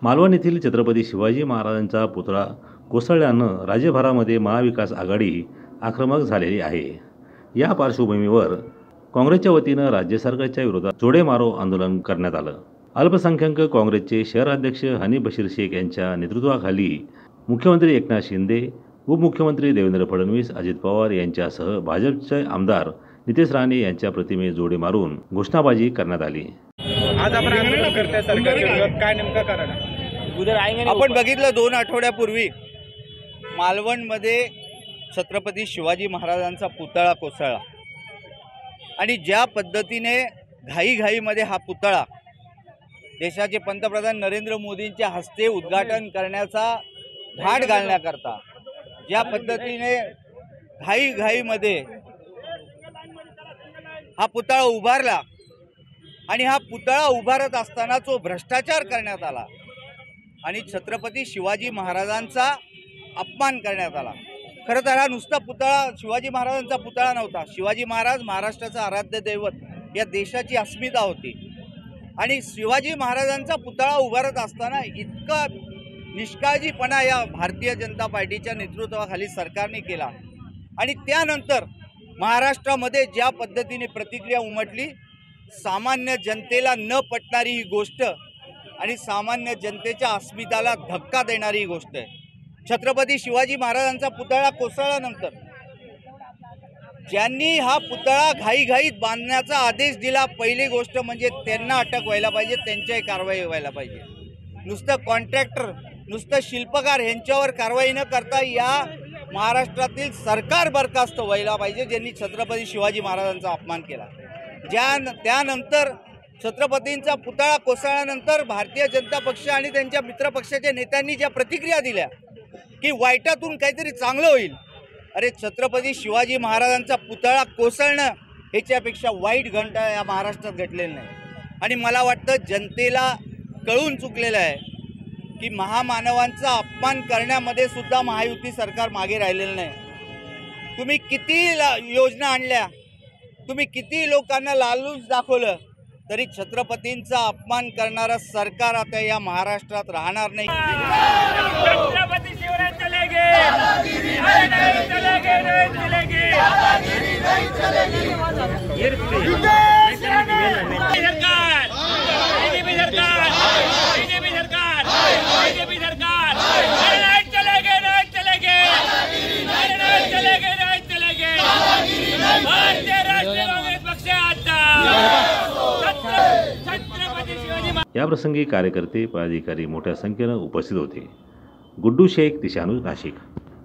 मालवण येथील छत्रपती शिवाजी महाराजांचा पुतळा कोसळल्यानं राज्यभरामध्ये महाविकास आघाडी आक्रमक झालेली आहे। या पार्श्वभूमीवर काँग्रेसच्या वतीनं राज्य सरकारच्या विरोधात जोडे मारो आंदोलन करण्यात आलं। अल्पसंख्याक काँग्रेसचे शहर अध्यक्ष हनी बशीर शेख यांच्या नेतृत्वाखाली मुख्यमंत्री एकनाथ शिंदे, उपमुख्यमंत्री देवेंद्र फडणवीस, अजित पवार यांच्यासह भाजपचे आमदार नितेश राणे यांच्या प्रतिमे जोडे मारून घोषणाबाजी करण्यात आली। आज आपण आंदोलन करते सरकारच्या विरोधात, काय नेमका कारण आहे? आपण बघितलं 2 आठवड्यापूर्वी मालवणमध्ये छत्रपती शिवाजी महाराजांचा पुतळा कोसळला आणि ज्या पद्धतीने घाईघाईमध्ये हा पुतळा देशाचे पंतप्रधान नरेंद्र मोदींच्या हस्ते उद्घाटन करण्याचा घाट घालण्याकरता ज्या पद्धतीने घाईघाईमध्ये हा पुतळा उभारला आणि हा पुतळा उभारत असताना जो भ्रष्टाचार करण्यात आला आणि छत्रपती शिवाजी महाराजांचा अपमान करण्यात आला। खरं तर हा नुसता पुतळा शिवाजी महाराजांचा पुतळा नव्हता। शिवाजी महाराज महाराष्ट्राचं आराध्य दैवत, या देशाची अस्मिता होती आणि शिवाजी महाराजांचा पुतळा उभारत असताना इतका निष्काळजीपणा या भारतीय जनता पार्टीच्या नेतृत्वाखाली सरकारने केला आणि त्यानंतर महाराष्ट्रामध्ये ज्या पद्धतीने प्रतिक्रिया उमटली, सामान्य जनतेला न पटणारी ही गोष्ट आणि सामान्य जनतेच्या अस्मिताला धक्का देणारी ही गोष्ट आहे। छत्रपती शिवाजी महाराजांचा पुतळा कोसळल्यानंतर ज्यांनी हा पुतळा घाईघाईत बांधण्याचा आदेश दिला, पहिली गोष्ट म्हणजे त्यांना अटक व्हायला पाहिजे, त्यांच्याही कारवाई व्हायला पाहिजे। नुसतं कॉन्ट्रॅक्टर, नुसतं शिल्पकार यांच्यावर कारवाई न करता या महाराष्ट्रातील सरकार बरखास्त व्हायला पाहिजे ज्यांनी छत्रपती शिवाजी महाराजांचा अपमान केला। त्यानंतर छत्रपतींचा पुतळा कोसळल्यानंतर भारतीय जनता पक्ष आणि त्यांच्या मित्रपक्षाच्या नेत्यांनी ज्या प्रतिक्रिया दिल्या की वाईटातून काहीतरी चांगलं होईल, अरे छत्रपती शिवाजी महाराजांचा पुतळा कोसळणं ह्याच्यापेक्षा वाईट घटना या महाराष्ट्रात घडलेली नाही आणि मला वाटतं जनतेला कळून चुकलेलं आहे की महामानवांचा अपमान करण्यामध्ये सुद्धा महायुती सरकार मागे राहिलेलं नाही। तुम्ही किती योजना आणल्या, तुम्ही किती लोकांना लालूच दाखवलं, तरी छत्रपतींचा अपमान करणारं सरकार आता या महाराष्ट्रात राहणार नाही। छत्रपती शिवराय चलेगे, नहीं चलेगे, नहीं चलेगे, नहीं चलेगी। सरकार, बीजेपी सरकार, बीजेपी सरकार, बीजेपी सरकार, नहीं चलेगे, नहीं चलेगे, नहीं चलेगे, नहीं चलेगे। भारतीय राष्ट्रीय काँग्रेस पक्ष आता या प्रसंगी कार्यकर्ते, पदाधिकारी मोठ्या संख्येने उपस्थित होते। गुड्डू शेख, दिशानूज, नाशिक।